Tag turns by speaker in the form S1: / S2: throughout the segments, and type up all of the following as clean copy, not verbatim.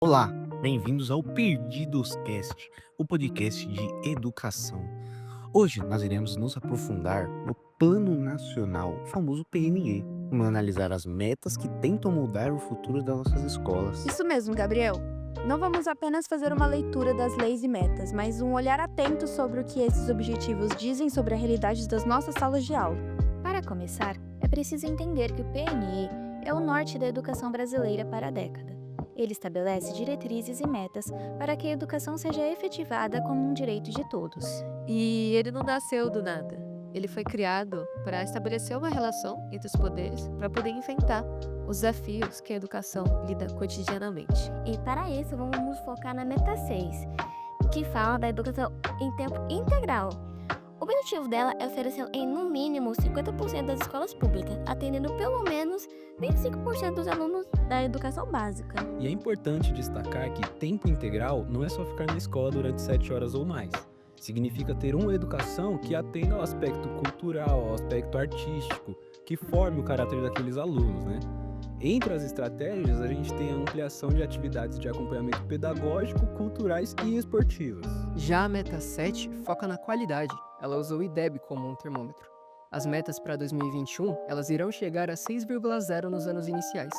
S1: Olá, bem-vindos ao Perdidos Cast, o podcast de educação. Hoje nós iremos nos aprofundar no Plano Nacional, o famoso PNE. Vamos analisar as metas que tentam mudar o futuro das nossas escolas.
S2: Isso mesmo, Gabriel. Não vamos apenas fazer uma leitura das leis e metas, mas um olhar atento sobre o que esses objetivos dizem sobre a realidade das nossas salas de aula.
S3: Para começar, é preciso entender que o PNE é o norte da educação brasileira para a década. Ele estabelece diretrizes e metas para que a educação seja efetivada como um direito de todos.
S4: E ele não nasceu do nada. Ele foi criado para estabelecer uma relação entre os poderes para poder enfrentar os desafios que a educação lida cotidianamente.
S5: E para isso, vamos nos focar na meta 6, que fala da educação em tempo integral. O objetivo dela é oferecer em no mínimo 50% das escolas públicas, atendendo pelo menos 25% dos alunos da educação básica.
S6: E é importante destacar que tempo integral não é só ficar na escola durante 7 horas ou mais. Significa ter uma educação que atenda ao aspecto cultural, ao aspecto artístico, que forme o caráter daqueles alunos, né? Entre as estratégias, a gente tem a ampliação de atividades de acompanhamento pedagógico, culturais e esportivas.
S7: Já a meta 7 foca na qualidade. Ela usa o IDEB como um termômetro. As metas para 2021, elas irão chegar a 6,0 nos anos iniciais,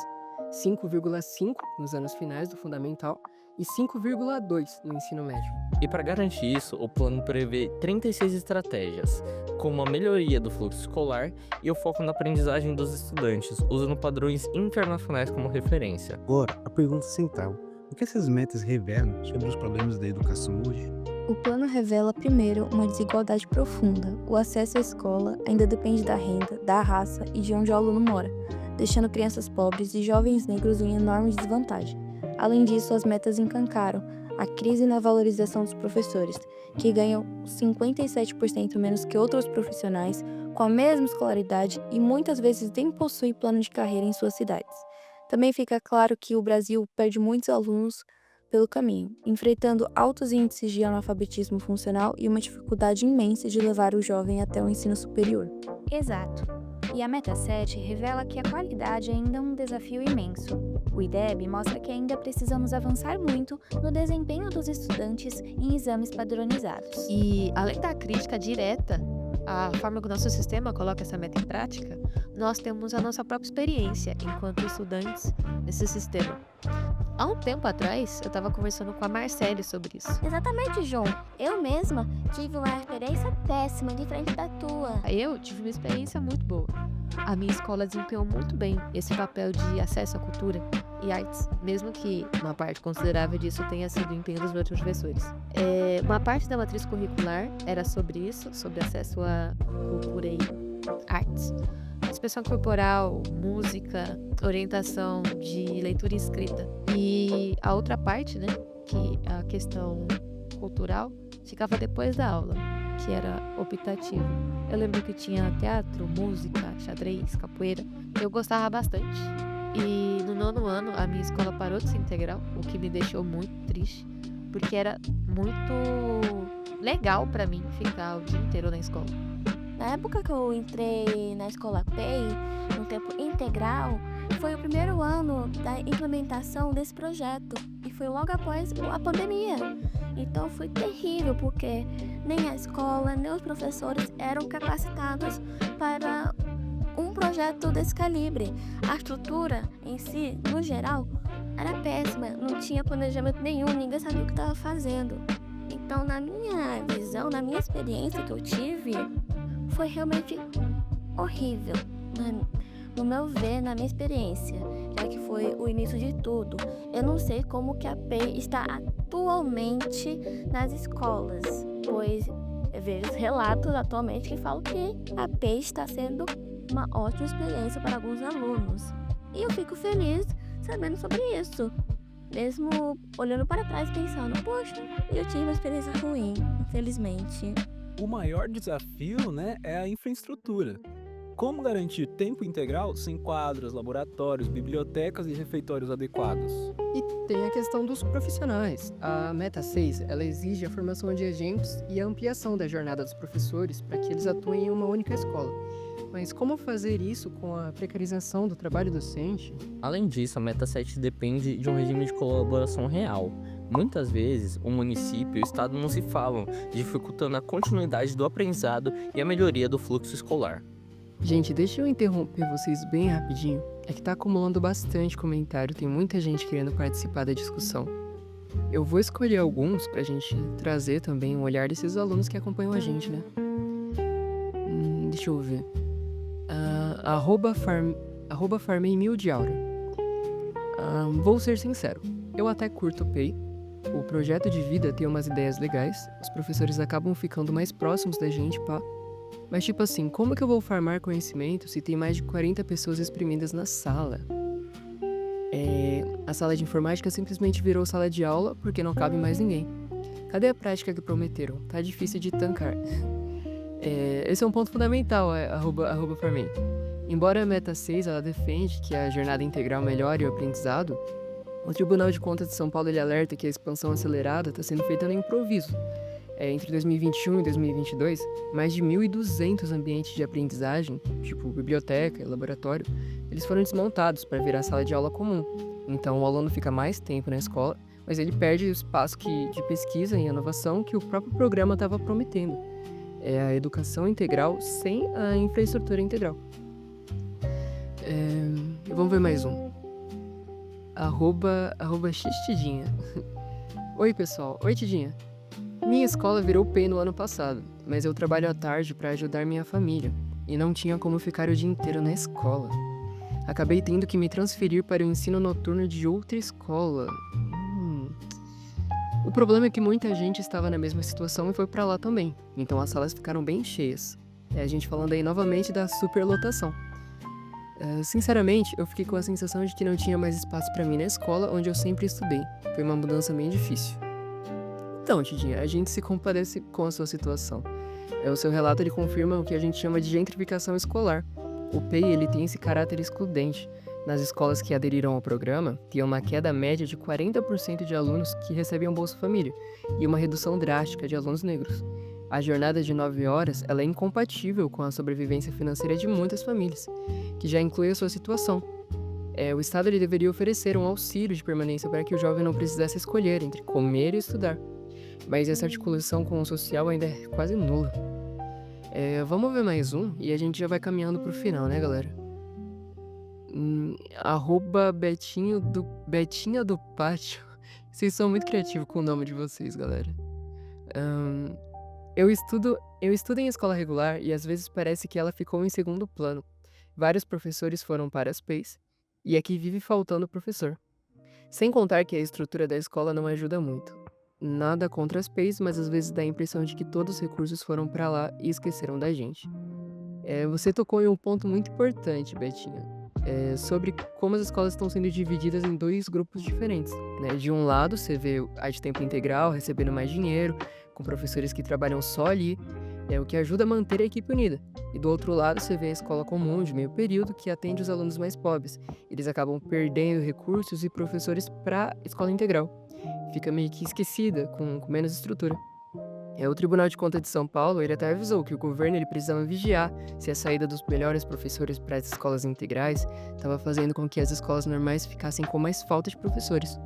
S7: 5,5 nos anos finais do fundamental e 5,2 no ensino médio.
S8: E para garantir isso, o plano prevê 36 estratégias, como a melhoria do fluxo escolar e o foco na aprendizagem dos estudantes, usando padrões internacionais como referência.
S1: Agora, a pergunta central: o que essas metas revelam sobre os problemas da educação hoje?
S2: O plano revela, primeiro, uma desigualdade profunda. O acesso à escola ainda depende da renda, da raça e de onde o aluno mora, deixando crianças pobres e jovens negros em enorme desvantagem. Além disso, as metas encancaram a crise na valorização dos professores, que ganham 57% menos que outros profissionais com a mesma escolaridade e muitas vezes nem possuem plano de carreira em suas cidades. Também fica claro que o Brasil perde muitos alunos pelo caminho, enfrentando altos índices de analfabetismo funcional e uma dificuldade imensa de levar o jovem até o ensino superior.
S3: Exato. E a meta 7 revela que a qualidade ainda é um desafio imenso. O IDEB mostra que ainda precisamos avançar muito no desempenho dos estudantes em exames padronizados.
S4: E além da crítica direta à forma que o nosso sistema coloca essa meta em prática, nós temos a nossa própria experiência enquanto estudantes nesse sistema. Há um tempo atrás, eu estava conversando com a Marcele sobre isso.
S5: Exatamente, João. Eu mesma tive uma experiência péssima diferente da tua.
S4: Eu tive uma experiência muito boa. A minha escola desempenhou muito bem esse papel de acesso à cultura e artes, mesmo que uma parte considerável disso tenha sido o empenho dos meus professores. Uma parte da matriz curricular era sobre isso, sobre acesso à cultura e artes. Expressão corporal, música, orientação de leitura e escrita. E a outra parte, né, que a questão cultural, ficava depois da aula, que era optativo. Eu lembro que tinha teatro, música, xadrez, capoeira. Eu gostava bastante. E no 9º ano, a minha escola parou de ser integral, o que me deixou muito triste, porque era muito legal pra mim ficar o dia inteiro na escola.
S5: Na época que eu entrei na escola PEI, no tempo integral, foi o primeiro ano da implementação desse projeto e foi logo após a pandemia. Então foi terrível porque nem a escola, nem os professores eram capacitados para um projeto desse calibre. A estrutura em si, no geral, era péssima, não tinha planejamento nenhum, ninguém sabia o que estava fazendo. Então, na minha visão, na minha experiência que eu tive, foi realmente horrível, no meu ver, na minha experiência, já que foi o início de tudo. Eu não sei como que a PEI está atualmente nas escolas, pois eu vejo relatos atualmente que falam que a PEI está sendo uma ótima experiência para alguns alunos. E eu fico feliz sabendo sobre isso, mesmo olhando para trás pensando, poxa, eu tive uma experiência ruim, infelizmente.
S6: O maior desafio, né, é a infraestrutura. Como garantir tempo integral sem quadros, laboratórios, bibliotecas e refeitórios adequados?
S7: E tem a questão dos profissionais. A Meta 6, ela exige a formação de agentes e a ampliação da jornada dos professores para que eles atuem em uma única escola. Mas como fazer isso com a precarização do trabalho docente?
S8: Além disso, a Meta 7 depende de um regime de colaboração real. Muitas vezes, o município e o estado não se falam, dificultando a continuidade do aprendizado e a melhoria do fluxo escolar.
S7: Gente, deixa eu interromper vocês bem rapidinho. É que tá acumulando bastante comentário, tem muita gente querendo participar da discussão. Eu vou escolher alguns pra gente trazer também um olhar desses alunos que acompanham a gente, né? Deixa eu ver. Farmei mil de aura. Vou ser sincero, eu até curto o PEI. O projeto de vida tem umas ideias legais, os professores acabam ficando mais próximos da gente, pá. Mas tipo assim, como que eu vou farmar conhecimento se tem mais de 40 pessoas exprimidas na sala? A sala de informática simplesmente virou sala de aula porque não cabe mais ninguém. Cadê a prática que prometeram? Tá difícil de tancar. Esse é um ponto fundamental, @farmei. Embora a Meta 6 ela defende que a jornada integral melhore o aprendizado, o Tribunal de Contas de São Paulo ele alerta que a expansão acelerada está sendo feita no improviso. Entre 2021 e 2022, mais de 1.200 ambientes de aprendizagem, tipo biblioteca e laboratório, eles foram desmontados para virar sala de aula comum. Então o aluno fica mais tempo na escola, mas ele perde o espaço de pesquisa e inovação que o próprio programa estava prometendo. É a educação integral sem a infraestrutura integral. Vamos ver mais um. @xtidinha. Oi, pessoal. Oi, Tidinha. Minha escola virou PEI no ano passado, mas eu trabalho à tarde para ajudar minha família e não tinha como ficar o dia inteiro na escola. Acabei tendo que me transferir para o ensino noturno de outra escola. O problema é que muita gente estava na mesma situação e foi para lá também, então as salas ficaram bem cheias. A gente falando aí novamente da superlotação. Sinceramente, eu fiquei com a sensação de que não tinha mais espaço para mim na escola onde eu sempre estudei. Foi uma mudança bem difícil. Então, Tidinha, a gente se compadece com a sua situação. O seu relato ele confirma o que a gente chama de gentrificação escolar. O PEI ele tem esse caráter excludente. Nas escolas que aderiram ao programa, tinha uma queda média de 40% de alunos que recebiam Bolsa Família e uma redução drástica de alunos negros. A jornada de 9 horas ela é incompatível com a sobrevivência financeira de muitas famílias, que já inclui a sua situação. O Estado ele deveria oferecer um auxílio de permanência para que o jovem não precisasse escolher entre comer e estudar. Mas essa articulação com o social ainda é quase nula. Vamos ver mais um e a gente já vai caminhando pro final, né, galera? Betinha do Pátio. Vocês são muito criativos com o nome de vocês, galera. Eu estudo em escola regular e às vezes parece que ela ficou em segundo plano. Vários professores foram para as PEIs e aqui vive faltando professor. Sem contar que a estrutura da escola não ajuda muito. Nada contra as PEIs, mas às vezes dá a impressão de que todos os recursos foram para lá e esqueceram da gente. Você tocou em um ponto muito importante, Betinha. Sobre como as escolas estão sendo divididas em dois grupos diferentes, né? De um lado, você vê a de tempo integral recebendo mais dinheiro, com professores que trabalham só ali, o que ajuda a manter a equipe unida. E do outro lado, você vê a escola comum de meio período, que atende os alunos mais pobres. Eles acabam perdendo recursos e professores para a escola integral. Fica meio que esquecida, com menos estrutura. O Tribunal de Contas de São Paulo ele até avisou que o governo ele precisava vigiar se a saída dos melhores professores para as escolas integrais estava fazendo com que as escolas normais ficassem com mais falta de professores.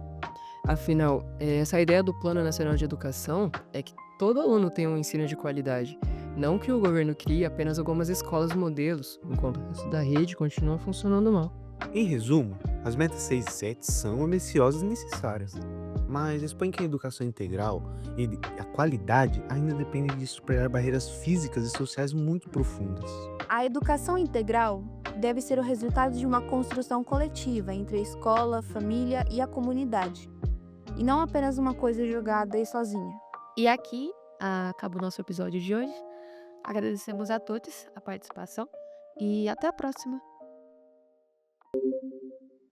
S7: Afinal, essa ideia do Plano Nacional de Educação é que todo aluno tenha um ensino de qualidade, não que o governo crie apenas algumas escolas modelos, enquanto o resto da rede continua funcionando mal.
S1: Em resumo, as metas 6 e 7 são ambiciosas e necessárias, mas expõe que a educação integral e a qualidade ainda dependem de superar barreiras físicas e sociais muito profundas.
S2: A educação integral deve ser o resultado de uma construção coletiva entre a escola, a família e a comunidade, e não apenas uma coisa jogada aí sozinha.
S4: E aqui acaba o nosso episódio de hoje. Agradecemos a todos a participação e até a próxima.